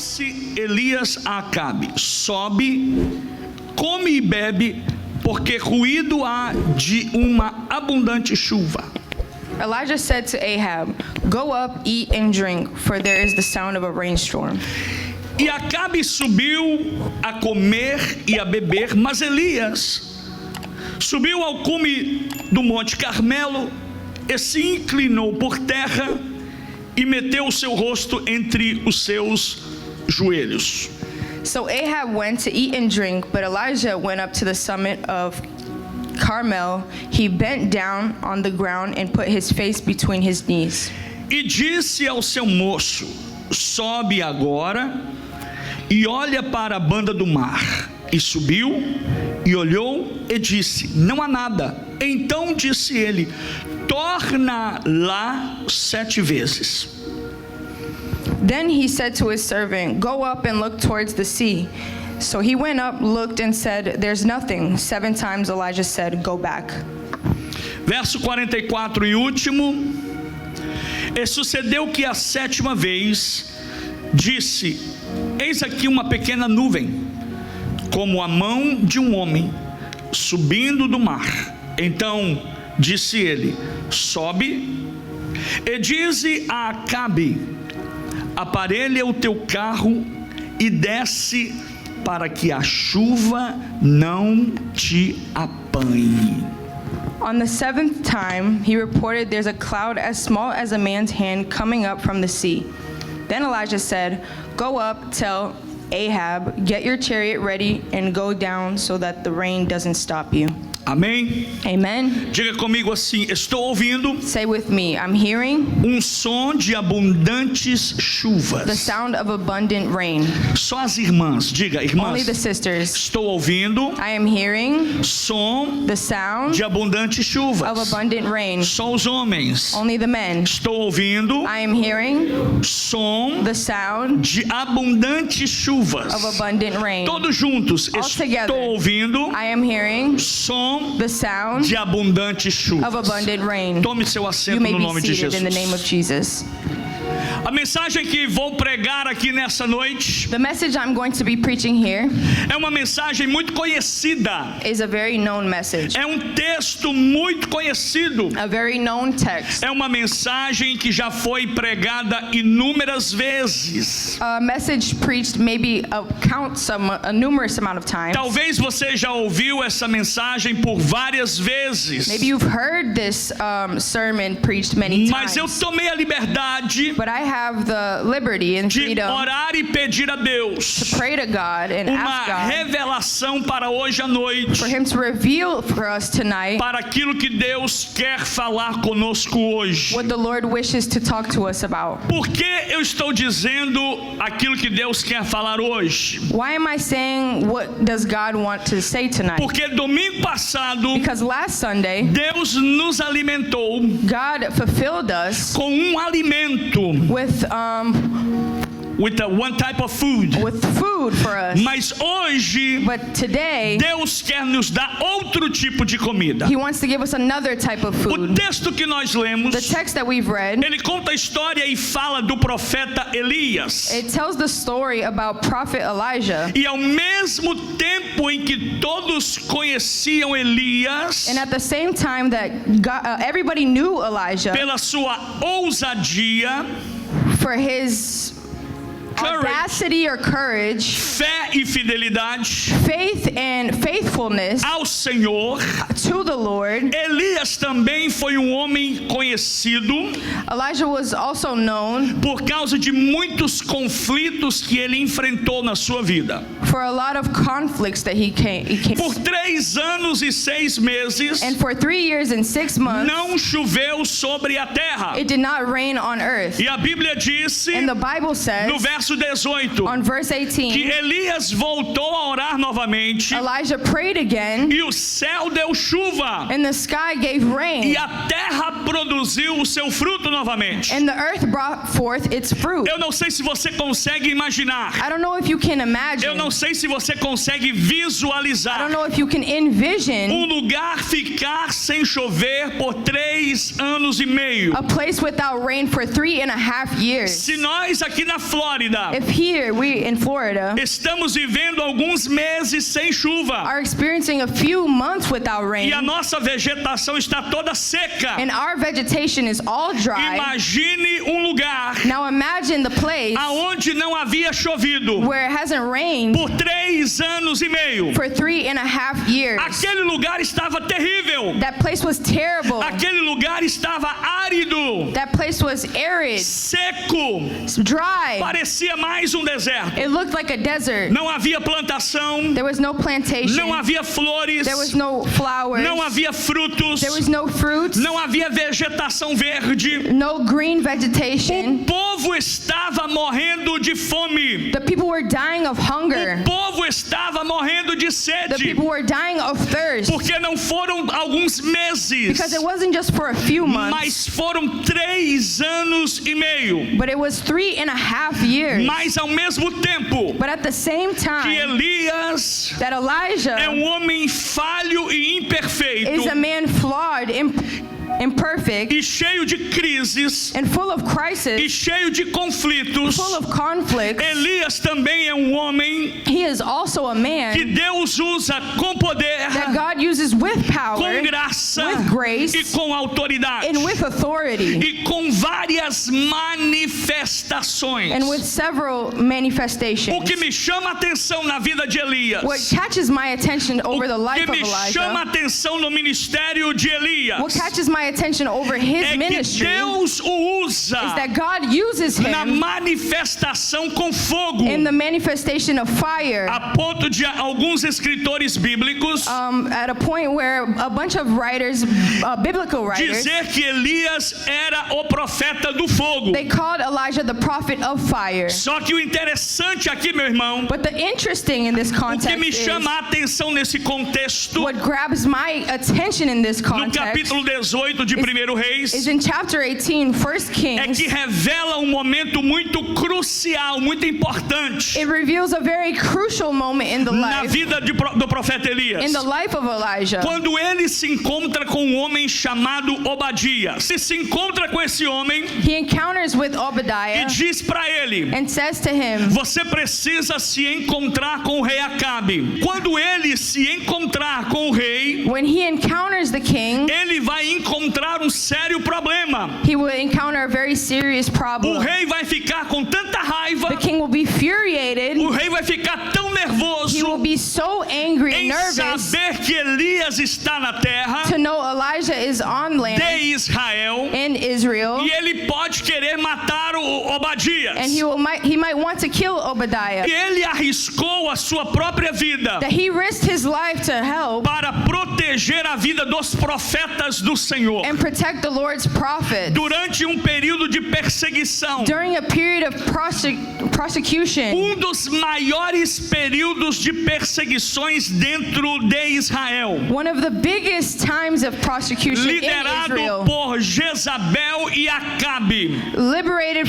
Disse Elias a Acabe: sobe, come e bebe, porque ruído há de uma abundante chuva. Elijah said to Ahab, "Go up, eat and drink, for there is the sound of a rainstorm." E Acabe subiu a comer e a beber, mas Elias subiu ao cume do Monte Carmelo e se inclinou por terra e meteu o seu rosto entre os seus joelhos. So Ahab went to eat and drink, but Elijah went up to the summit of Carmel. He bent down on the ground and put his face between his knees. E disse ao seu moço: sobe agora e olha para a banda do mar. E subiu e olhou e disse: não há nada. Então disse ele: torna lá 7 vezes. Then he said to his servant, "Go up and look towards the sea." So he went up, looked, and said, "There's nothing." 7 times Elijah said, "Go back." Verso 44 e último. E sucedeu que a 7ª vez disse: eis aqui uma pequena nuvem, como a mão de um homem, subindo do mar. Então disse ele: sobe e dize a Acabe: aparelha o teu carro e desce, para que a chuva não te apanhe. On the 7th time, he reported, "There's a cloud as small as a man's hand coming up from the sea." Then Elijah said, "Go up, tell Ahab, get your chariot ready and go down so that the rain doesn't stop you." Amém? Amen. Diga comigo assim: estou ouvindo Say with me, I'm hearing som de abundantes the chuvas. sound of abundant rain. Só as irmãs, diga Only the irmãs. sisters. Estou ouvindo I am hearing som the sound de abundantes of chuvas. abundant rain. Só os homens. Only the men. Estou ouvindo I am hearing som the sound de abundantes chuvas. of abundant rain. Todos juntos. All together. Estou ouvindo I am hearing som the sound de abundantes of chuvas. abundant rain. Tome seu You assento may no be nome de seated in the name of Jesus. Jesus. A mensagem que vou pregar aqui nessa noite The message I'm going to be preaching here é uma mensagem muito conhecida. is a very known message, É um texto muito conhecido. a very known text, É uma mensagem que já foi pregada inúmeras vezes. a message preached maybe a numerous amount of times. Talvez você já ouviu essa mensagem por várias vezes. Maybe you've heard this sermon preached many Mas eu times. tomei a liberdade But I have the liberty and de freedom orar e pedir a Deus to pray to God and uma ask God revelação para hoje à noite, for Him to reveal for us tonight para aquilo que Deus quer falar conosco hoje. what the Lord wishes to talk to us about. Por que eu estou dizendo aquilo que Deus quer falar hoje? Why am I saying what does God want to say tonight? Porque domingo passado Because last Sunday, Deus nos alimentou God fulfilled us com alimento, with one type of food. food for us. Mas hoje But today, Deus quer nos dar outro tipo de comida. He wants to give us another type of O food. texto que nós lemos, The text that we've read, ele conta a história e fala do profeta Elias. it tells the story about Prophet Elijah. E ao mesmo tempo em que todos conheciam Elias And at the same time that God, everybody knew Elijah pela sua ousadia, for his courage, audacity or courage, fé e fidelidade faith and faithfulness ao Senhor, to the Lord, Elias também foi um homem conhecido Elijah was also known por causa de muitos conflitos que ele enfrentou na sua vida. for a lot of conflicts that he came. Por 3 anos e 6 meses, And for 3 years and 6 months, não choveu sobre a terra. it did not rain on earth. E a Bíblia disse, And the Bible says, no verso 18, on verse que 18, Elias voltou a orar novamente Elijah prayed again, e o céu deu chuva and the sky gave rain, e a terra produziu o seu fruto novamente. and the earth brought forth its fruit. Eu não sei se você consegue imaginar. I don't know if you can Eu imagine. não sei se você consegue I don't visualizar know if you can envision lugar ficar sem chover por 3 anos e meio. a place without rain for 3.5 years. Se nós aqui na Flórida Flórida If here, we in Florida, estamos vivendo alguns meses sem chuva are experiencing a few months without rain, e a nossa vegetação está toda seca, and our vegetation is all dry, imagine lugar now imagine the place aonde não havia chovido where it hasn't rained por 3 anos e meio. for 3.5 years. Aquele lugar estava terrível. That place was terrible. Aquele lugar estava árido, That place was arid, seco, dry. parecia mais deserto. It looked like a desert. Não havia plantação, There was no plantation. não havia flores, There was no flowers. não havia frutos, There was no fruits. não havia vegetação verde. No green O vegetation. povo estava morrendo de fome. The people were dying of hunger. O povo estava morrendo de The sede. people were dying of thirst. Porque não foram alguns meses, Because it wasn't just for a few months, mas foram 3 anos e meio. but it was 3.5 years. Mas ao mesmo tempo But at the same que time, Elias that é Elijah homem falho e imperfeito is a man flawed, imperfect, e cheio de crises and full of e crisis, cheio de conflitos, full of conflicts, Elias também é he homem is also a que man Deus usa com poder, that God uses with power, com graça with grace, e com autoridade and with authority, e com várias manifestações. and with several manifestations. O que me chama a atenção na vida de Elias, What catches my attention over the o life que of me chama a Elijah, atenção no ministério de Elias, what catches my attention over his é que ministry Deus o usa is that God uses na him manifestação com fogo, in the manifestation of fire, a ponto de alguns escritores bíblicos at a point where a bunch of writers, biblical writers, dizer que Elias era o profeta do fogo. they called Elijah the prophet of fire. Só que o interessante aqui, meu irmão, But the interesting in this o que context me is, chama a atenção nesse contexto, what grabs my attention in this no context capítulo 18 de 1 Reis, is in chapter 18, 1 é Kings. que revela momento muito crucial, muito importante It reveals a very crucial moment in the na life, vida do profeta Elias. in the life of Elijah. Quando ele se encontra com um homem chamado Obadias, ele se encontra com esse homem He encounters with e Obadiah diz para ele: and says to him, você precisa se encontrar com o rei Acabe. Quando ele se encontrar com o rei, when he encounters the king, ele vai encontrar sério problema. he will encounter a very serious O problem. rei vai ficar com tanta raiva, The king will be infuriated. o rei vai ficar tão He nervoso will be so angry and em nervous saber que Elias está na terra to know Elijah is on land de Israel in Israel, e ele pode querer matar o Obadias. and he might want to kill Obadiah. E ele arriscou a sua própria vida That he risked his life to help para proteger a vida dos profetas do Senhor and protect the Lord's prophet durante período de perseguição. during a period of prosecution, Dos maiores períodos de perseguições dentro de Israel, one of the biggest times of prosecution in liderado Israel, por Jezabel e Acabe. liberated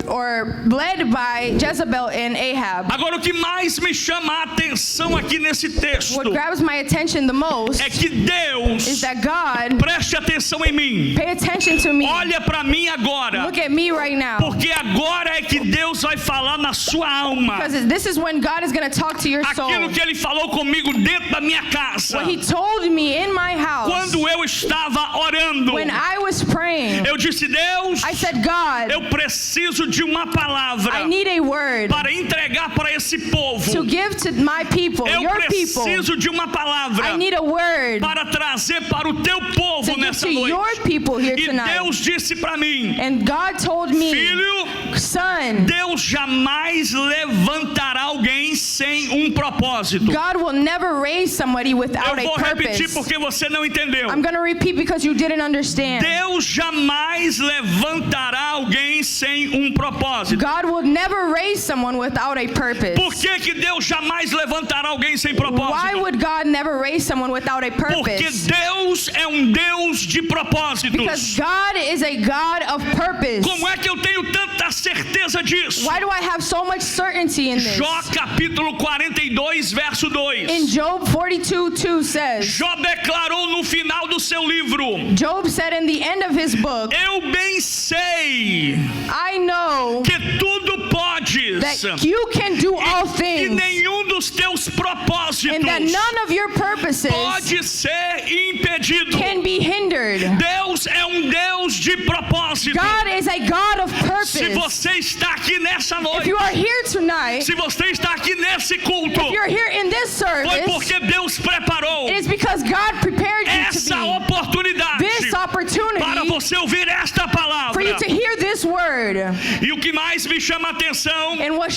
or led by Jezebel and Ahab. Agora, o que mais me chama a atenção aqui nesse texto What grabs my attention the most é que Deus, is that God, preste atenção em mim, pay attention to me, olha para mim agora, look at me right now, porque agora é que Deus vai falar na sua alma because this is when God is going to talk to your soul. aquilo que Ele falou comigo dentro da minha casa, What he told me in my house, quando eu estava orando. when I was praying, Eu disse: Deus, I said, God, eu preciso de uma palavra I need a word para entregar para esse povo. to give to my people, Eu your people. preciso de uma palavra I need a word para trazer para o teu povo to give nessa to noite. your people here E tonight. Deus disse para mim: And God told me, filho, son, Deus jamais levantará alguém sem propósito. God will never raise somebody without Eu a vou repetir purpose. porque você não entendeu. I'm going to repeat because you didn't understand. Deus jamais levantará alguém sem propósito. God will never raise someone without a purpose. Por que Deus jamais levantará alguém sem Why propósito? would God never raise someone without a Porque purpose? Deus é Deus de propósitos. Because God is a God of purpose. Como é que eu tenho tanta certeza disso? Why do I have so much certainty in this? Jó capítulo 42, verso 2. In Job 42:2 says, Jó declarou no final do seu livro: Job said in the end of his book, Eu bem sei I know que tudo podes, that you can do all que things, nenhum dos teus propósitos and that none of your purposes pode ser impedido. can be hindered. Deus é Deus de propósito. God is a God of Se purpose. você está aqui nessa If noite, you are here tonight, se você está aqui nesse culto, if you're here in this foi service, porque Deus preparou it is because God prepared you essa to oportunidade be this para opportunity você ouvir esta for you palavra. to hear this word. E o que mais me chama a atenção And what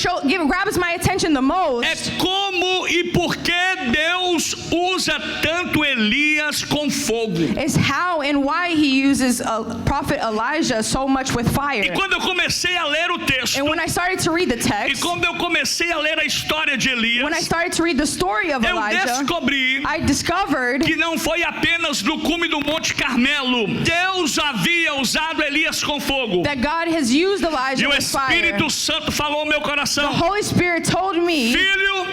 grabs my attention the most é como e por que Deus usa tanto Elias com fogo. is how and why he uses prophet Elijah so much with E fire. quando eu comecei a ler o texto, And when I started to read the e text, quando eu comecei a ler a história de when I Elias, started to read the story of eu Elijah, descobri I discovered que não foi apenas no cume do Monte Carmelo. Deus havia usado Elias com fogo. that God has used E Elijah o with fire. Espírito Santo falou ao meu The coração: Holy Spirit told me, filho,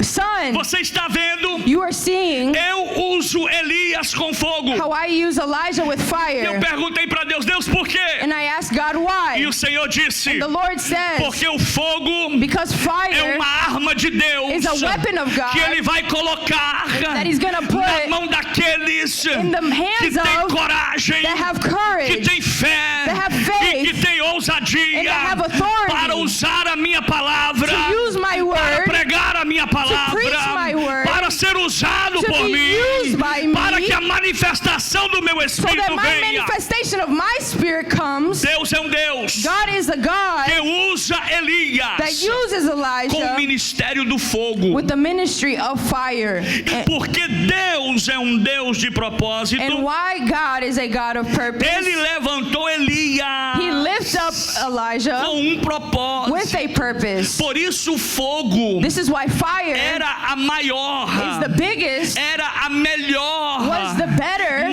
son, você está vendo? you are seeing Eu uso Elias com fogo. how I use Elijah with Eu fire. perguntei para Deus: Deus, por quê? And I asked God E why. o Senhor disse: The Lord says, porque o fogo because é fire uma arma de Deus is a weapon of God que Ele vai colocar that He's gonna na put mão daqueles in the que hands têm of coragem, that have que courage, têm fé that have e faith, que têm ousadia and that have authority para usar a minha palavra, to use my para word, pregar a minha palavra, preach my word, para ser usado to por be mim, used by me, para que a manifestação do meu so Espírito that my venha. manifestation of my spirit comes. Deus é Deus God is a God que usa that Elias uses com o Elijah ministério do fogo. with the ministry of fire. Porque Deus é Deus de propósito, And why God is a God of purpose. Ele levantou He Elias lifts up Elijah com propósito. with a purpose. Por isso o fogo This is why fire era a maior, is the biggest, era a melhor was the better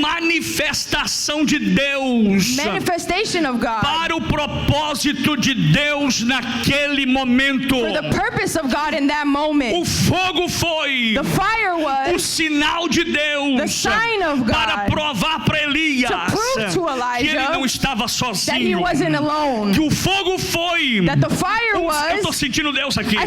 manifestação de Deus manifestation of God. para o propósito de Deus naquele momento. For the purpose of God in that O moment. fogo foi The fire o was sinal de Deus the sign of God para provar para Elias to prove to Elijah que ele não estava that he sozinho. wasn't alone. Que o fogo foi That the fire eu estou was sentindo Deus aqui. I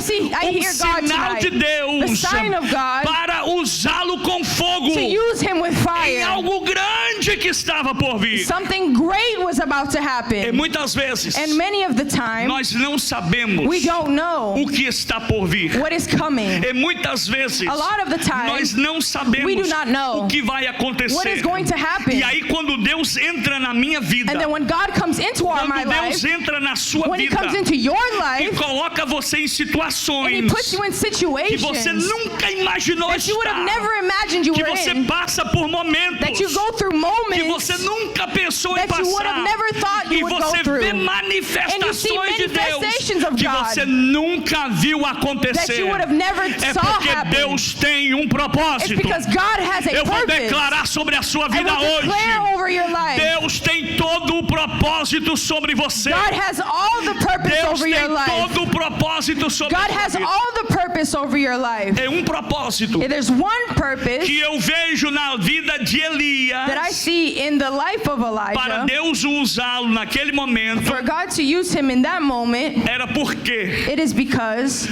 hear God Sinal tonight. de Deus The sign of God para usá-lo com fogo to use him with em fire. algo grande que estava por vir. Something great was about to E happen. muitas vezes And many of the time, nós não sabemos we don't know o que está por vir. what is coming. E muitas vezes A lot of the time, nós não sabemos we do not know o que vai acontecer. what is going to happen. E aí quando Deus entra na minha vida, And then when God comes into my quando Deus life, entra na sua when he vida comes into your e life, coloca você em and he situações puts you in que você situations nunca imaginou that you would have estar, never imagined you que were você in, passa por momentos that you go through que moments você nunca pensou em that you would passar, have never thought e you would go você through, vê and you see manifestações de Deus manifestations of que God você nunca viu that acontecer. you would have never É saw porque happen. Deus tem um It's propósito. because God has a Eu vou purpose. declarar sobre a sua I vida will declare hoje. over your life. Deus tem todo o propósito sobre você. God has all the purpose Deus over tem your life. todo o propósito sobre God a sua has vida. all the purpose over your life. É um propósito There's one purpose que eu vejo na vida de that I Elias see in the life of para Elijah. Deus usá-lo naquele momento. For God to use him in that moment, Era porque it is because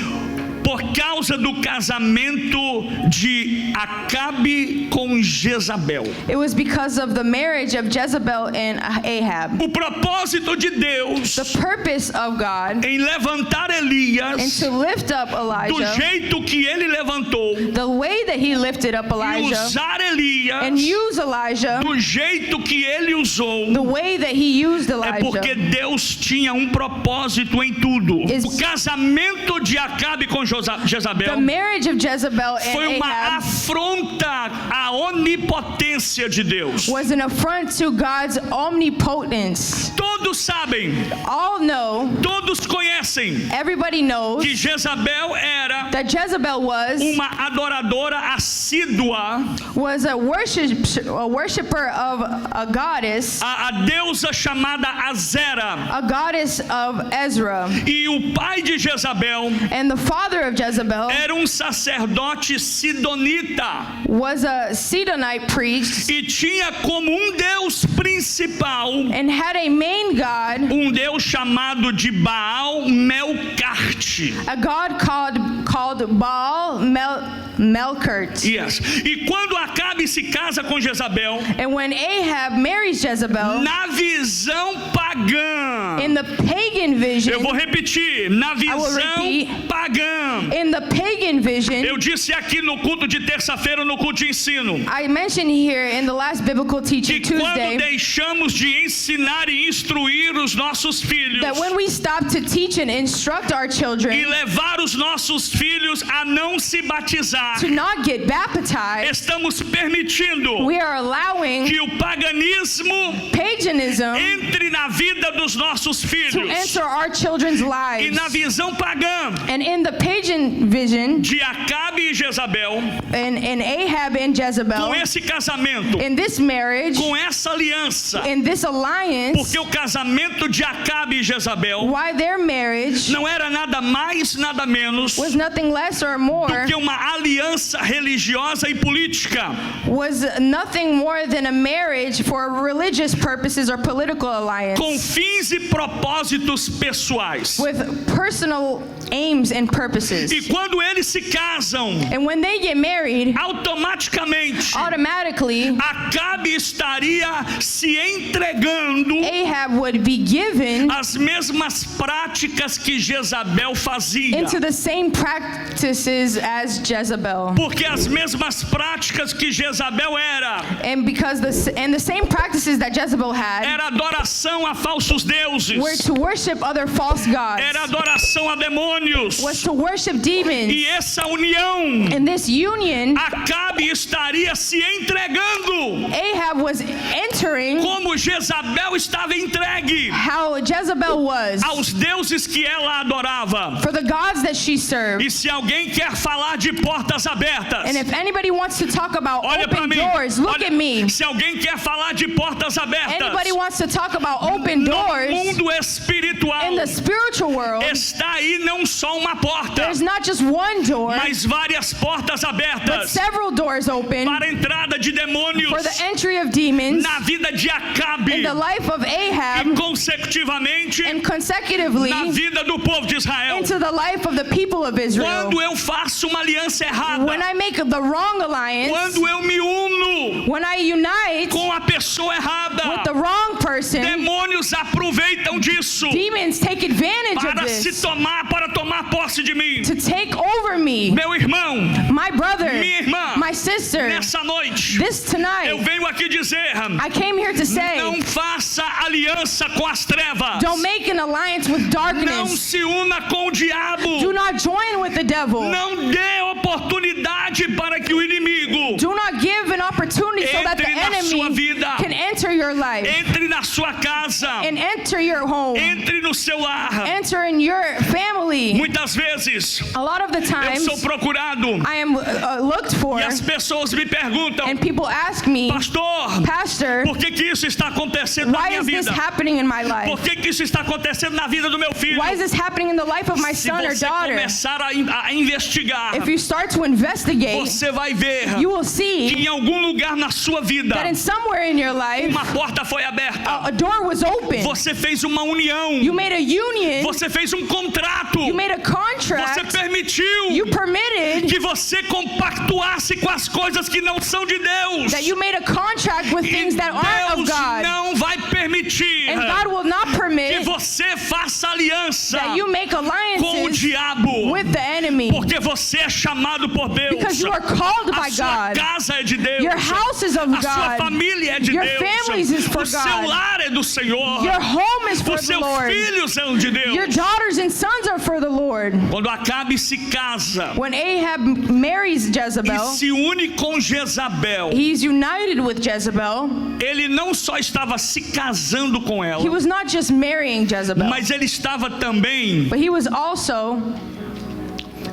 por causa do casamento de Acabe com Jezabel. it was because of the marriage of Jezebel and Ahab. O propósito de Deus The purpose of God em levantar and Elias to lift up do Elijah, jeito que ele levantou the way that he lifted up e Elijah usar and Elias use Elijah, do jeito que ele usou the way that he used é porque Elijah, Deus tinha um propósito em tudo. Is- O casamento de Acabe com the Jezabel marriage of Jezebel foi and uma Ahab afronta à onipotência de Deus. was an affront to God's omnipotence. Todo Todos sabem, All know, todos conhecem everybody knows que Jezabel era that Jezebel uma adoradora assídua was a worshiper of a goddess, a deusa chamada Azera. a goddess of Ezra. E o pai de Jezabel And the father of Jezebel era sacerdote sidonita was a Sidonite priest e tinha como deus principal and had a main god, deus chamado de Baal Melkarte. a god called Baal Melkart. Yes. E quando Acabe se casa com Jezabel, And when Ahab marries Jezebel, na visão pagã, in the pagan vision, eu vou repetir, na visão repeat. pagã, in the pagan vision, eu disse aqui no culto de terça-feira, no culto de ensino, I mentioned here in the last biblical teaching que quando Tuesday, deixamos de ensinar e instruir os nossos filhos that when we stop to teach and instruct our e children levar os nossos filhos a não se batizar, to not get baptized, estamos permitindo we are allowing que o paganismo paganism entre na vida dos nossos to filhos. enter our children's E lives. na visão pagã And in the pagan vision, de Acabe e Jezabel, in Ahab and com Jezebel, esse casamento, in this marriage, com essa aliança, in this alliance, porque o casamento de Acabe e Jezabel why their marriage não era nada mais, nada menos was nothing less or more, do que uma aliança religiosa e política. was nothing more than a marriage for religious purposes or political alliance, Com fins e propósitos pessoais. with personal aims and purposes. E quando eles se casam, And when they get married, automaticamente automatically Acabe estaria se entregando Ahab would be given às mesmas práticas que Jezabel fazia. into the same practices as Jezebel. Porque as mesmas práticas que Jezabel era And because the same practices that Jezebel had era adoração a falsos deuses, were to worship other false gods, era adoração a demônios. was to worship demons. E essa união, In this union, Acabe estaria se entregando Ahab was entering como Jezabel estava entregue how Jezebel was aos deuses que ela adorava. for the gods that she served. E se alguém quer falar de portas abertas, And if anybody wants to talk about olha para open mim. doors, look Olha, at me. se alguém quer falar de portas abertas, Anybody wants to talk about open no doors mundo espiritual in the spiritual world, está aí não só uma porta, there's not just one door, mas várias portas but abertas several doors open para a entrada de demônios for the entry of demons na vida de Acabe in the life of e Ahab consecutivamente and consecutively na vida do povo de Israel. into the life of the people of Israel. Quando eu faço uma aliança errada, When I make the wrong alliance, quando eu me uno when I unite com a pessoa errada, with the wrong person, demônios aproveitam disso demons take advantage of para tomar posse de mim. to take over me. Meu irmão, My brother, minha irmã, my sister, nessa noite this tonight, eu venho aqui dizer: I came here to say, não faça aliança com as trevas. don't make an alliance with Não darkness. se una com o diabo. Do not join with the devil. Não dê oportunidade para que o inimigo Do not give an opportunity so that the entre na sua enemy vida, can enter your life entre na sua casa, and enter your home, entre no seu lar. enter in your family. Muitas vezes A lot of the eu times sou procurado I am looked for, e as pessoas me perguntam: and people ask me, pastor, Pastor, por que isso está acontecendo na why minha is this vida? happening in my Por life? que isso está acontecendo na vida do meu filho? Why is this happening in the life of my Se son or você daughter? começar a investigar, If you start to investigate, você vai ver you will que see em algum lugar na sua vida that in somewhere in your life, uma porta foi aberta. a door was open. Você fez uma união. You made a union. Você fez um contrato. You made a Você contract. permitiu You permitted que você compactuasse com as coisas que não são de Deus. that you made a contract with E things that aren't of Deus God. não vai permitir And God will not que permit você faça aliança that you make com o alliances diabo. with the enemy. Porque você é chamado por Deus. Because you are called by A sua God. casa é de Deus. Your house is of A sua God. família é de Your Deus. families is for O seu God. lar é do Senhor. Your home is for Os the seus Lord. filhos são de Deus. Your daughters and sons are for the Lord. Quando Acabe se casa When Ahab marries e Jezebel, se une com Jezabel, he's united with Jezebel. ele não só estava se casando com ela, He was not just marrying Jezebel, mas ele estava também but he was also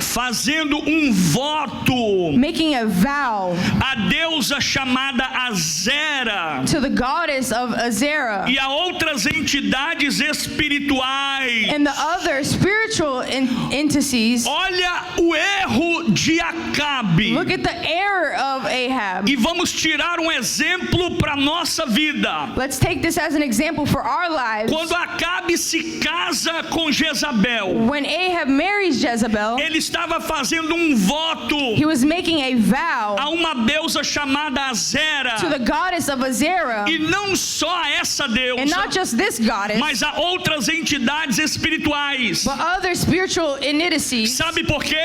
fazendo voto making a vow à deusa chamada Azera to the goddess of Azera e a outras entidades espirituais. and the other spiritual entities. Olha o erro de Acabe. Look at the error of Ahab. E vamos tirar exemplo para nossa vida. Let's take this as an example for our lives. Quando Acabe se casa com Jezabel, When Ahab marries Jezebel, ele estava fazendo voto he was making a vow a uma deusa chamada Azera. to the goddess of Azera, E não só a essa and deusa, not just this goddess, mas a outras entidades espirituais. but other spiritual entities. Sabe por quê?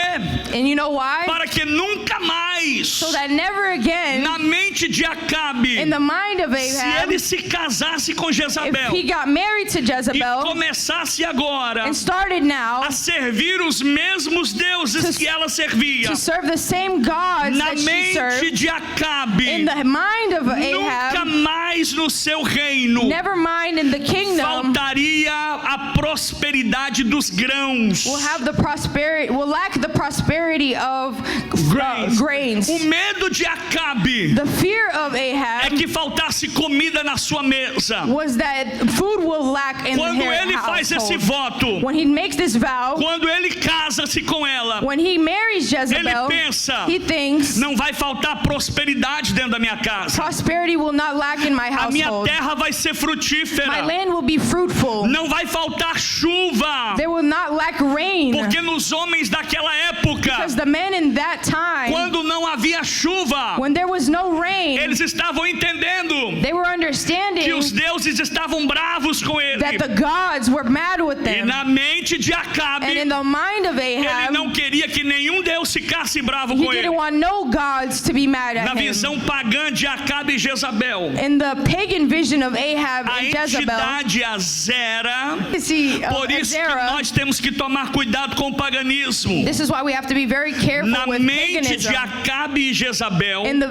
And you know why? Para que nunca mais, So that never again, na mente de Acabe, in the mind of se Ahab, ele se casasse com if Jezabel he got married to e Jezebel começasse agora and started now a servir os mesmos deuses que ela servia, to serve the same gods na that she mente served, de Acabe, in the mind of nunca Ahab, mais no seu reino never mind in the kingdom, faltaria a prosperidade dos grãos. will have the prosperity, will lack the prosperity of grains. O medo de Acabe The fear of é Ahab que faltasse comida na sua mesa. was that food will lack in Quando the ele faz esse household. voto, When he makes this vow, quando ele casa-se com ela, when he marries ele Jezebel, pensa: he thinks não vai faltar prosperidade dentro da minha casa. prosperity will not lack in my A minha household. terra vai ser My frutífera. land will be fruitful. Não vai faltar chuva. There will not lack rain. Porque nos homens daquela época, Because the men in that time, quando não havia chuva, when there was no rain, eles estavam entendendo they were que understanding os deuses estavam bravos com ele. that the gods were mad with E them. na mente de And Acabe, in the mind of ele Ahab, não queria que nenhum deus ficasse bravo he com ele. didn't want no gods to be mad Na at him. visão pagã de Acabe e Jezabel, In the pagan vision of Ahab a and Jezebel, entidade Azera. see, Por isso que Azera, nós temos que tomar cuidado com o paganismo. this is why we have to be very careful Na with mente de paganism. Acabe e Jezabel, In the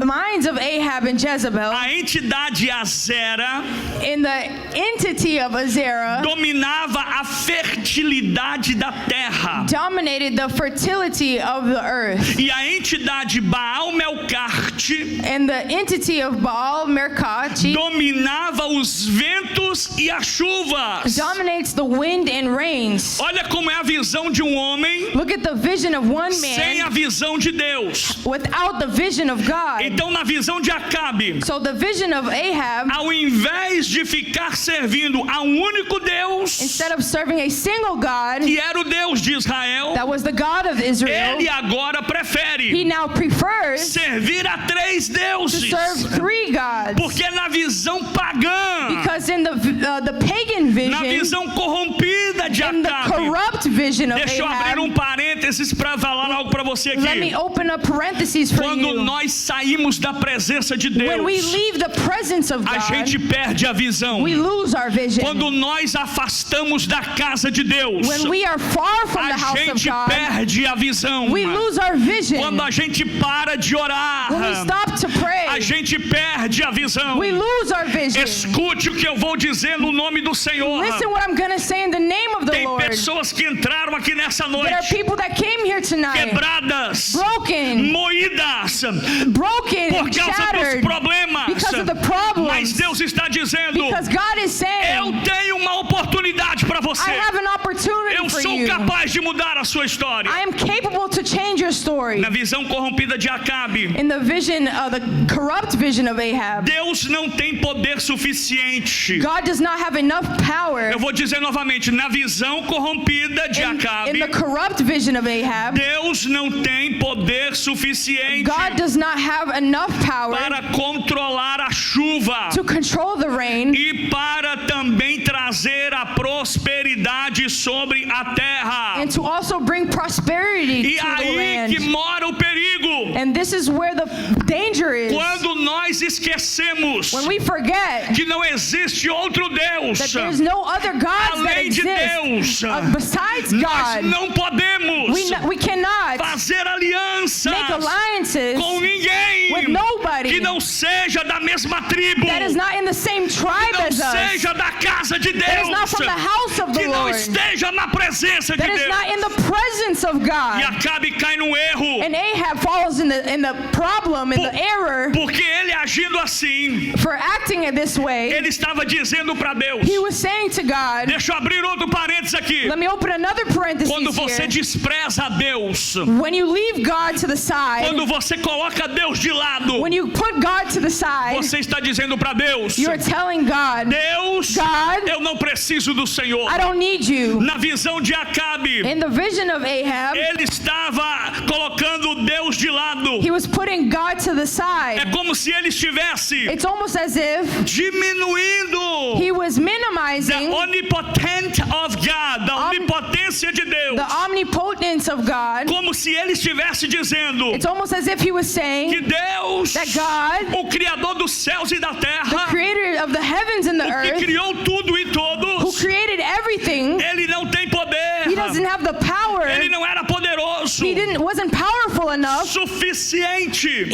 minds of Ahab and Jezebel, a entidade Azera in the entity of Azera, dominava a fertilidade da terra. dominated the fertility of the earth. E a entidade Baal Melcarte And the entity of Baal Merkati dominava os ventos e as chuvas. dominates the wind and rains. Olha como é a visão de homem Look at the vision of one sem a man visão de Deus. without the vision of God. Então, na visão de Acabe, So the vision of Ahab, ao invés de ficar servindo a um único Deus, instead of serving a single God que era o Deus de Israel, that was the God of Israel, ele agora he prefere now prefers servir a três to deuses. serve three gods. Porque na visão pagã, Because in the pagan na vision, visão corrompida de in the Acabe, corrupt vision of deixa eu abrir Ahab, parênteses para falar algo para você let me aqui. open up parentheses for Quando you. nós saímos da presença de When we Deus, leave the presence of a gente God, perde a visão. we lose our vision. Quando nós afastamos da casa de Deus, When we are far from the a house of gente God, perde a visão. we lose our vision. Quando a gente para de orar, When we stop to a pray, gente perde a visão. we lose our vision. Escute o que eu vou dizer no nome do Senhor. Listen what I'm going to say in the name of the Tem Lord. pessoas que entraram aqui nessa There are noite people that came here tonight quebradas, broken, moídas broken, por and causa dos shattered problemas. because of the Mas problems. Deus está dizendo: Because God is eu saying, tenho uma oportunidade para você. I have an opportunity Eu for sou you. capaz de mudar a sua história. I am capable to change your story. Na visão corrompida de Acabe, In the vision, the corrupt vision of Ahab, Deus não tem poder suficiente. God does not have enough power. Eu vou dizer novamente, na visão corrompida de In Acabe, the corrupt vision of Ahab, Deus não tem poder suficiente God does not have enough power para controlar a chuva to control the rain e para também trazer a prosperidade sobre a terra. and to also bring prosperity E to the aí que land. mora o perigo. And this is where the danger is. Quando nós esquecemos When we forget que não existe outro Deus that there's no other gods that além de Deus, exist besides nós God. não podemos We cannot fazer aliança make alliances com ninguém. with nobody somebody que não seja da mesma tribo, that is not in the same tribe que não as us, seja da casa de that is not Deus, from the house of the que não Lord, esteja na presença de that is Deus. not in the presence of E God. Acabe cai num erro, And Ahab falls in the problem, in the error, porque ele agindo assim, for acting in this way. ele estava dizendo para Deus. He was saying to God, Deixa eu abrir outro parênteses aqui. let me open another parenthesis Quando você here. despreza a Deus, When you leave God to the side, quando você coloca Deus de lado, when you put God to the side, você está dizendo para Deus: you're telling God, Deus, God, eu não preciso do Senhor. I don't need you. Na visão de Acabe, In the vision of Ahab, ele estava colocando Deus de lado. he was putting God to the É side. como se ele estivesse It's almost as if diminuindo he was the minimizing onipotent of God, da onipotência de Deus. the omnipotence of God. Como se ele estivesse dizendo It's almost as if he was que saying Deus, that God, o Criador dos céus e da the terra, creator of the heavens and the o que earth, criou tudo e who todos, created everything, ele não tem poder, he doesn't have the power. ele não era poderoso, He wasn't powerful enough suficiente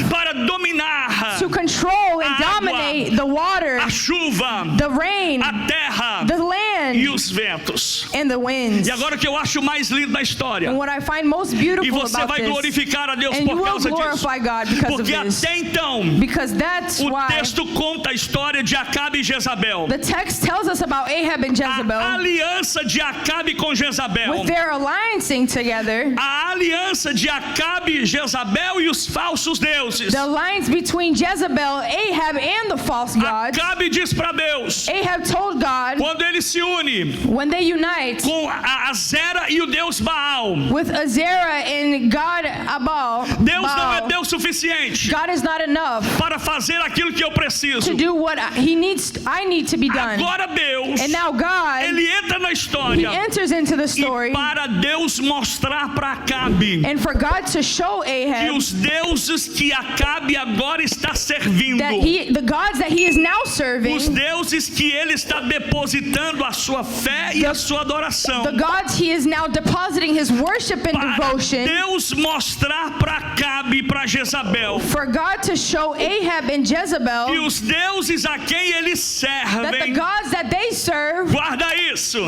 para dominar to control and a água, dominate the water, a chuva, the rain, a terra the e land, os ventos. and the winds. E agora o que eu acho mais lindo na história, And what I find most e beautiful você about vai this, glorificar a Deus and you por will causa disso, glorify God because of porque this, até então because that's o why texto conta a história de Acabe e Jezabel. the text tells us about Ahab and A Jezebel aliança de Acabe com Jezabel. with their alliancing together, A aliança de Acabe, Jezabel e os falsos deuses. the alliance between Jezebel, Ahab, and the false gods. Acabe diz para Deus, Ahab told God, quando ele se une when they unite com a Azera e o Deus Baal, with Azera and God Abal, Deus não é Baal, Deus suficiente God is not enough para fazer aquilo que eu preciso. to do what I need to be done. Agora Deus, And now God, ele entra na he história enters into the story, e para Deus mostrar para Acabe and for God to show que Ahab os deuses que Acabe agora está servindo, that the gods that he is now serving, os deuses que ele está depositando a sua fé e a sua adoração, the gods he is now depositing his worship and para devotion, Deus mostrar para Acabe e para Jezabel for God to show Ahab and que Jezebel os deuses a quem eles that the servem, gods that they serve, guarda isso,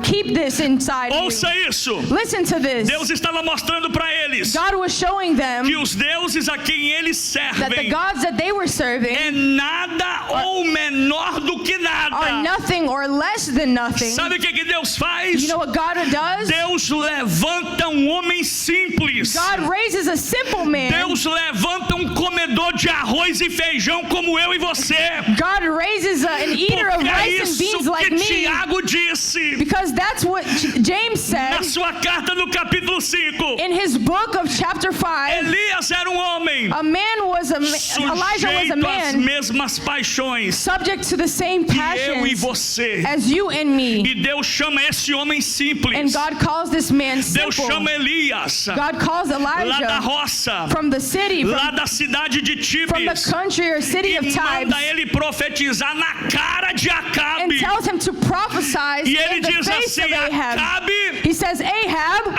keep this inside you. ouça isso, Listen to this. Deus estava mostrando para eles God was showing them que os deuses a quem eles that the servem gods that they were serving é nada ou menor do que are nada. nothing or less than nothing. Sabe o que Deus faz? You know what God does? Deus levanta homem simples. God raises a simple man. Deus levanta comedor de arroz e feijão como eu e você. God raises an eater of Porque é rice and isso beans que like me. Tiago disse Because that's what James said na sua carta no capítulo 5. in his book of chapter 5. Elias era homem A man was Elijah was a sujeito às man mesmas paixões subject to the same que eu e passions você. as you and me. E Deus chama esse homem And simples. God calls this man Deus simple. chama Elias God calls lá da Elijah roça, from the city, lá da cidade de from the Tibes, country or city e of Tibes, manda ele profetizar na cara de and Acabe. tells him to prophesy E ele in the diz face assim: of Ahab. Acabe, He says, Ahab,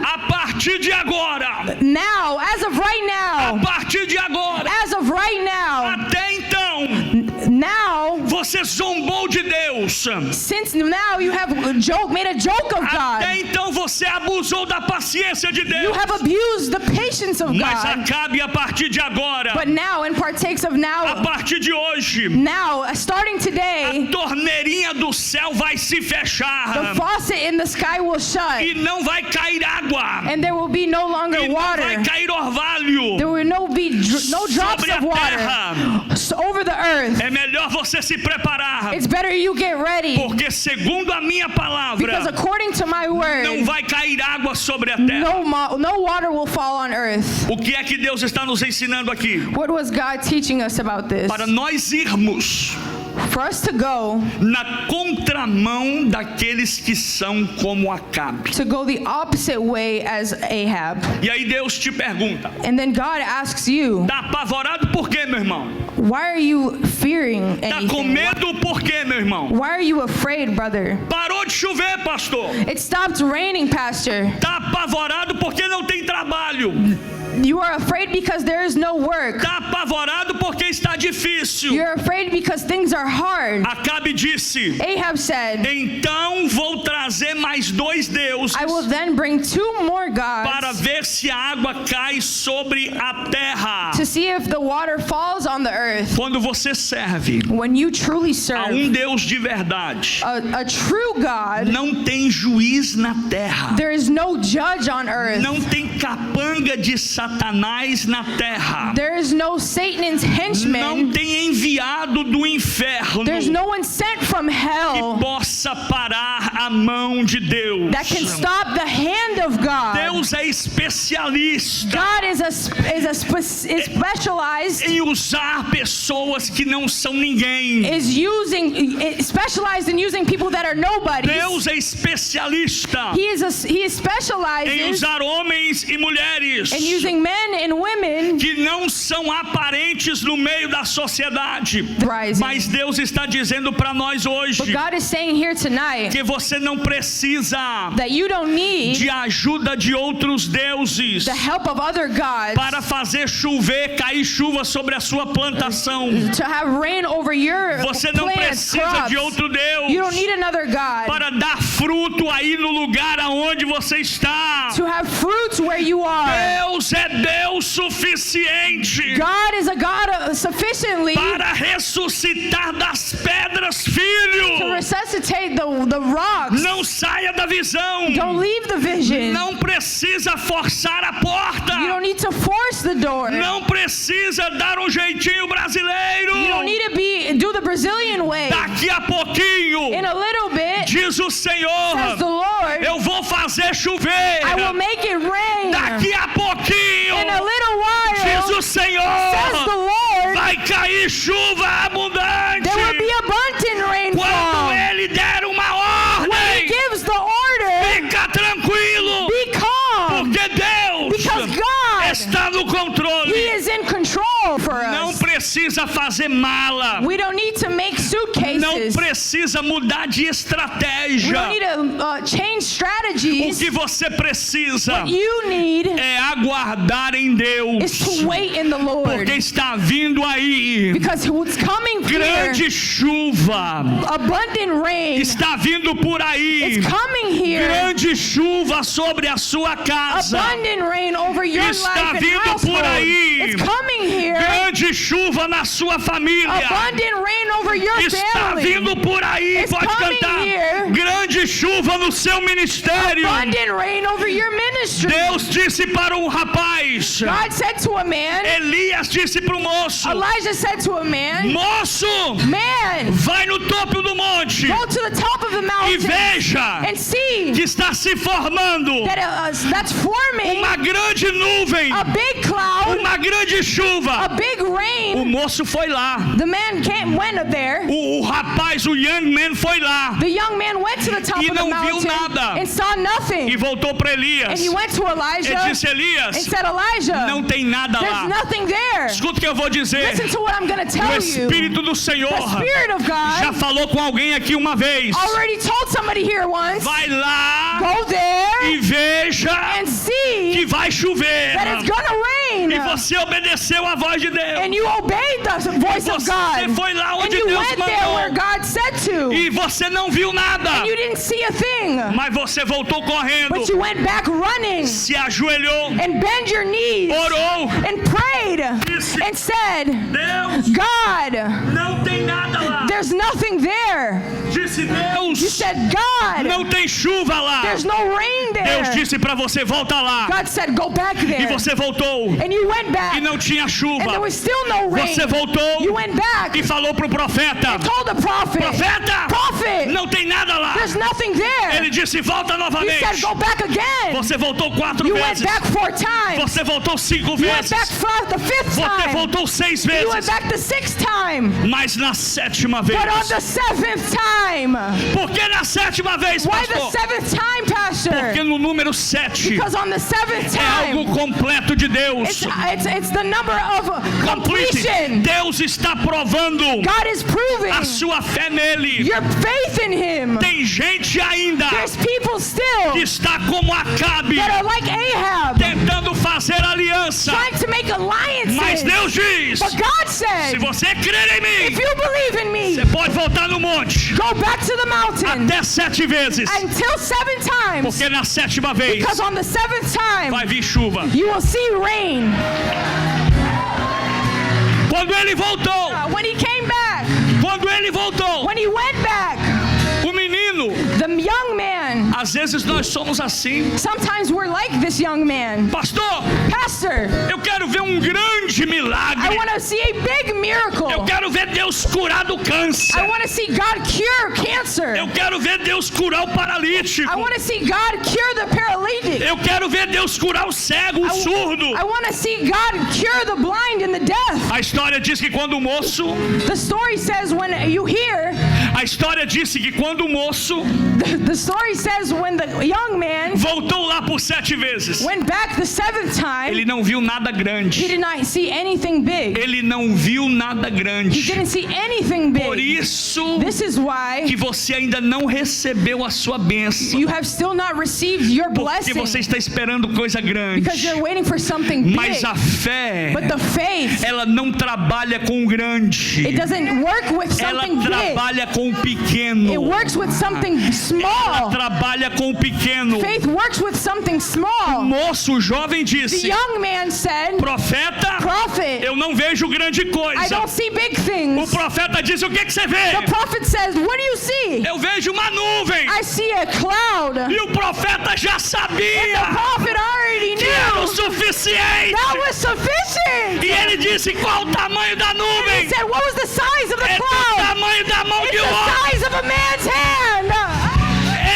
a partir de agora, now, as of right a now, partir de agora, as of right now, até então, now, você zombou de Deus. since now you have made a joke of God. Até então você abusou da paciência de You Deus. have abused the patience of Mas God. Acabe, a partir de agora, But now, and partakes of a now, partir de hoje, starting today, a torneirinha do céu vai se the fechar faucet in the sky will shut, e não vai cair água, and there will be no e longer não vai water. cair orvalho There will be no drops sobre a of water terra. over the earth. É melhor você se preparar, It's better you get ready, porque segundo a minha because palavra, according to my não word, vai cair água sobre a terra. no water will fall on earth. O que é que Deus está nos ensinando aqui? What was God teaching us about this? Para nós irmos For us to go na contramão daqueles que são como Acabe. the opposite way as Ahab. E aí Deus te pergunta: And then God asks you, tá apavorado por quê, meu irmão? why are you fearing Tá com anything? medo por quê, meu irmão? Why are you afraid, brother? Parou de chover, pastor. It stopped raining, pastor. Tá apavorado porque não tem trabalho. You are afraid because there is no work. Está apavorado porque está difícil. You're afraid because things are hard. Acabe disse: Ahab said, então vou trazer mais 2 deuses I will then bring 2 more para gods ver se a água cai sobre a terra. to see if the water falls on the earth. Quando você serve When you truly a serve Deus de verdade, a true God, não tem juiz na terra. there is no judge on earth. Não tem capanga de Satanás na terra. There is no Satan's Não henchman. tem enviado do inferno There's no one sent from que hell possa parar a mão de Deus. that can stop the hand of God. Deus é especialista God is specialized, em usar pessoas que não são ninguém. specialized in using people that are nobodies. Deus é especialista He is specialized em usar homens e mulheres in using men and women. que não são aparentes no meio da sociedade. Rising. Mas Deus está dizendo para nós hoje But God is saying here tonight que você não precisa that you don't need de ajuda de outros deuses the help of other gods para fazer chover, cair chuva sobre a sua plantação. to have rain over your Você não plants, precisa crops. de outro Deus You don't need another God para dar fruto aí no lugar aonde você está. to have fruits where you are. Deus é Deus suficiente God is a God sufficiently para ressuscitar das pedras, to filho. resuscitate the rocks. Não saia da visão. Don't leave the vision. Não precisa forçar a porta. You don't need to force the door. Não precisa dar um jeitinho brasileiro. You don't need to do the Brazilian way. Daqui a pouquinho, In a little bit, diz o says the Senhor, Lord, eu vou fazer chover. I will make it rain. Daqui a pouquinho, In a little diz while, o says the Senhor, Lord, vai cair chuva abundante. there will be abundant rainfall. Quando Ele der uma When He ordem, gives the order, fica tranquilo, be calm, porque Deus because God, está no controle. He is in control for Não us. precisa fazer mala. We don't need to make Não suitcases. precisa mudar de We estratégia. don't need to change O strategies. que você precisa What you need é aguardar em is Deus, to wait in the Lord. porque está vindo aí Because what's coming here, grande chuva. abundant rain, Está vindo por aí it's coming here. grande chuva sobre a sua casa. Abundant rain over your Está life and vindo por household. aí. It's coming here. Grande chuva na sua família. Abundant rain over your Está family. vindo por aí, It's pode coming cantar. here. Grande chuva no seu ministério. Abundant rain over your ministry. Deus disse para um rapaz. God said to a man, Elias disse para o moço: Elijah said to a man, moço, man, vai no topo do monte go to the top of the e mountain veja and see que está se formando that that's forming uma grande nuvem, a big cloud, uma grande a chuva. big O rain. moço foi lá. The man went up there. O rapaz, o young man, foi lá The young man went to the top E of the não viu mountain nada. and saw nothing. e voltou para And Elias. he went to Ele Elijah disse: and Elias, said, Elijah, não tem nada there's lá. nothing there. Escuta o que eu vou dizer. Listen to what I'm going to O tell you. Espírito do Senhor The Spirit of já God falou com alguém aqui uma vez. already told somebody here once, Vai lá go there e veja and see que vai chover. that it's going to rain. E você obedeceu a voz de Deus. And you obeyed the voice of Você God. foi lá And onde you Deus went there where mandou. God said to. E você não viu nada. And you didn't see a thing. Mas você voltou correndo. But you went back running Se ajoelhou. and bent your knees Orou. and prayed Disse: and said, Deus, God, não tem nada lá. there's nothing there. Disse You Deus, said, God, não tem chuva lá. there's no rain Deus there. disse para você: volta lá. God said, go back E there. você voltou. And you went E back. não tinha And chuva. there was still no rain. Você voltou You went back e falou para o profeta: and told the prophet, Profeta, prophet, não tem nada lá. there's nothing there. Ele disse: volta He novamente. said, go back again. Você voltou 4 You went vezes. back 4 times. Você voltou 5 You went vezes. back the 5th Você time. voltou 6 You went vezes. back the 6th time. Mas na 7ª vez. But on the 7th time. Por que na 7ª vez, Why the pastor? 7th time, Pastor? Porque no número 7 Because on the 7th é algo time, completo de Deus. it's the number of Complete. completion. Deus está provando God is proving a sua fé nele. your faith in Him. Tem gente ainda There's people que still está como Acabe, that are like Ahab, tentando fazer aliança. trying to make alliances. Mas Deus diz: But God se said, você crer em if mim, you believe in me, você pode voltar no monte go back to the mountain até 7 vezes, until 7 times. porque na 7ª vez Because on the 7th time, vai vir chuva. you will see rain. Quando ele voltou, When he came back, when he went back, o menino, the young man, às vezes nós somos assim. sometimes we're like this young man. Pastor, Pastor, eu quero ver um grande I milagre. want to see a big miracle. Eu quero ver Deus curar do câncer. I want to see God cure cancer. Eu quero ver Deus curar o paralítico. I want to see God cure the paralytic. Eu quero ver Deus curar o cego, o surdo. I want to see God cure the blind and the deaf. A história diz que quando o moço, The story says when you hear, a história disse que quando o moço the story says when the young man voltou lá por 7 vezes, went back the 7th time, ele não viu nada he grande. did not see anything big. Ele não viu nada He grande. didn't see anything Por big. isso This is why que você ainda não recebeu a sua bênção. you have still not received your Porque você blessing, está esperando coisa grande. because you're waiting for something big. Mas a fé, But the faith, ela não trabalha com o grande. it doesn't work with Ela something big. trabalha com o pequeno. It works with something Ela small. trabalha com o pequeno. Faith works with something O small. moço, o jovem The disse: young man said, profeta, prophet, eu não vejo grande I coisa. don't see big O things. profeta disse: o que você vê? The prophet says, what do you see? Eu vejo uma nuvem. I see a cloud. E o profeta já The sabia prophet already que era o knew suficiente. that was sufficient. E ele disse: qual o tamanho da He nuvem? said, what was the size of the É do cloud? tamanho da mão It's de the um homem. size of a man's hand.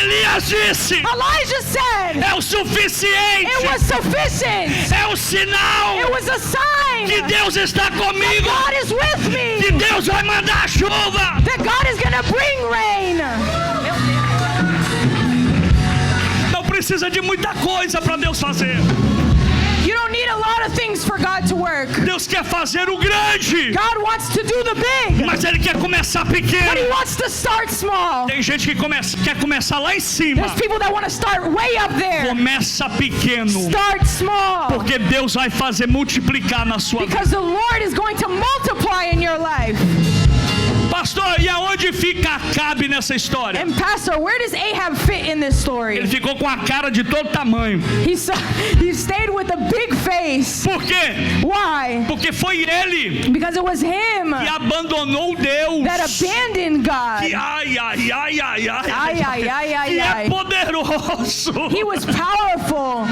Elias disse: Elijah said, é o suficiente. it was sufficient. É o sinal It was a sign que Deus está that comigo. God is with Que me. Deus vai mandar chuva. That God is going to bring rain. Não precisa de muita coisa para Deus fazer. You don't need a lot of things for God to work. Deus quer fazer o grande, God wants to do the big, mas Ele quer começar but He pequeno. wants to start small. Tem gente que quer começar lá em cima. There's people that want to start way up there. Começa pequeno, Start small, porque Deus vai fazer multiplicar na sua vida. because the Lord is going to multiply in your life. Pastor, e aonde fica Acabe nessa história? And Pastor, where does Ahab fit in this story? Ele ficou com a cara de todo tamanho. He stayed with a big face. Por quê? Why? Porque foi ele Because it was him que abandonou Deus. that abandoned God. Que ai, ai, ai, ai, ai, Ai, ai, ai, ai, que é ai. poderoso. He was powerful.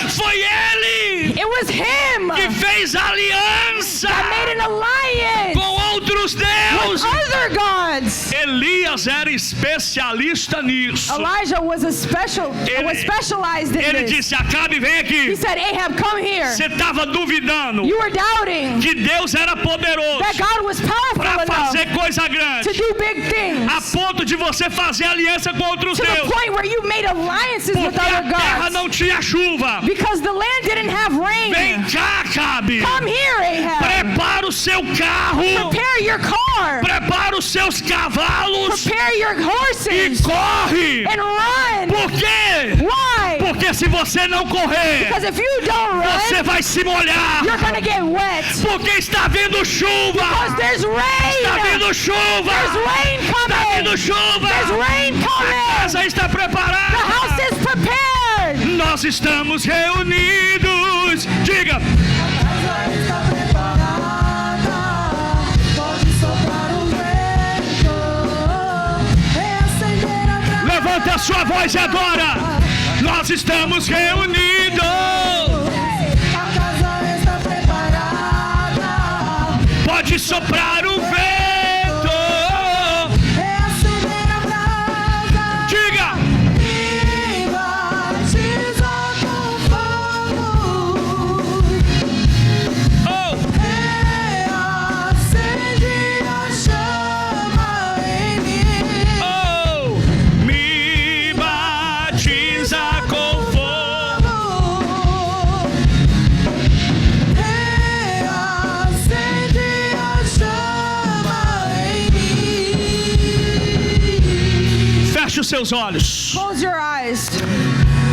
Foi ele It was him que fez aliança that made an alliance com outros deuses. with other gods. Elias era especialista nisso. Elijah was specialized in Ele this. disse: Acabe, vem He aqui. said, Ahab, come here. Você estava duvidando You were doubting que Deus era poderoso that God was powerful para enough fazer coisa to grande, do big things, a ponto de você fazer aliança com outros to the deuses, point where you made alliances with porque a other terra gods não tinha chuva. because the land didn't have Vem rain. cá, Acabe. Come here, Ahab. Prepara o seu carro, Prepare your car. prepara os seus cavalos Prepare your e horses corre. and run. Por quê? Why? Porque se você não correr, Because if you don't você run, vai se molhar. you're going to get wet. Porque está vindo chuva. Because there's Está rain. vindo chuva. There's rain Está vindo coming. chuva. There's rain A coming. casa está The house preparada. is prepared. Nós estamos reunidos. Diga. Levanta a sua voz e adora. Nós estamos reunidos. Pode soprar o vento. Diga. Oh, oh, me batiza com fogo. Feche os seus olhos. Close your eyes.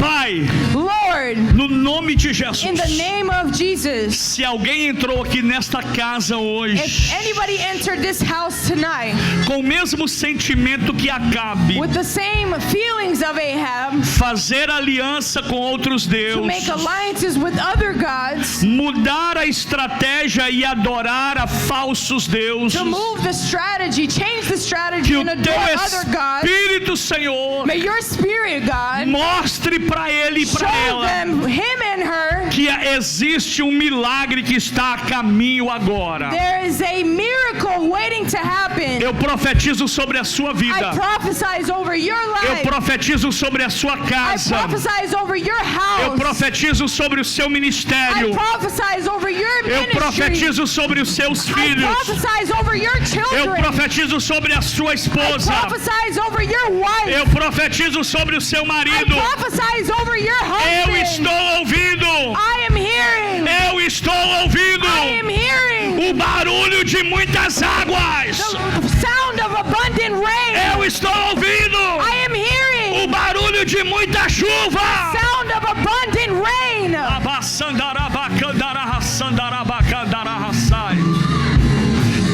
Pai, Lord, Lord. No nome de Jesus. In the name of Jesus. Se alguém entrou aqui nesta casa hoje If anybody entered this house tonight com o mesmo sentimento que Acabe, with the same feelings of Ahab, fazer aliança com outros to deuses, make alliances with other gods, mudar a estratégia e adorar a falsos deuses, to move the strategy, change the strategy que o and teu adore other gods, Espírito, Senhor, may your spirit, God, mostre para ele e show para ela them, him and her, que existe um milagre que está a caminho agora. there is a miracle waiting to happen. Eu profetizo sobre a sua I vida. prophesize over your Eu life. profetizo sobre a sua I casa. prophesize over your Eu house. profetizo sobre o seu I ministério. prophesize over your Eu ministry. profetizo sobre os seus I filhos. prophesize over your Eu children. profetizo sobre a sua I esposa. prophesize over your wife. Eu profetizo sobre o seu I marido. prophesize over your Eu husband. estou ouvindo. I am hearing. Eu estou ouvindo I am hearing o barulho de muitas águas. the sound of abundant rain. Eu estou ouvindo I am o hearing barulho de muita chuva. sound of abundant rain.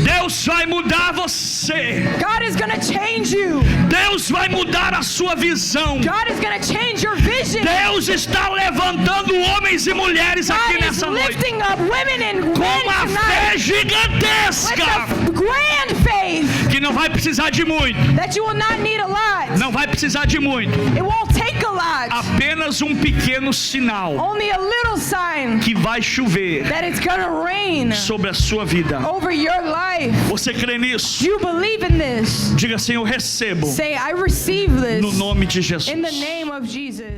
Deus vai mudar você. God is going to change you. Deus vai mudar a sua visão. God is going to change your vision. Deus está levantando homens e mulheres aqui God is nessa noite lifting up women and com men uma fé tonight with gigantesca a grand faith que não vai precisar de muito. that you will not need a lot. Não vai precisar de muito. It won't take a lot. Apenas um pequeno sinal Only a little sign que vai chover that it's going to rain sobre a sua vida. over your life. Você crê nisso? Do you believe in this? Diga assim: eu recebo Say, I receive no this nome de Jesus. in the name of Jesus.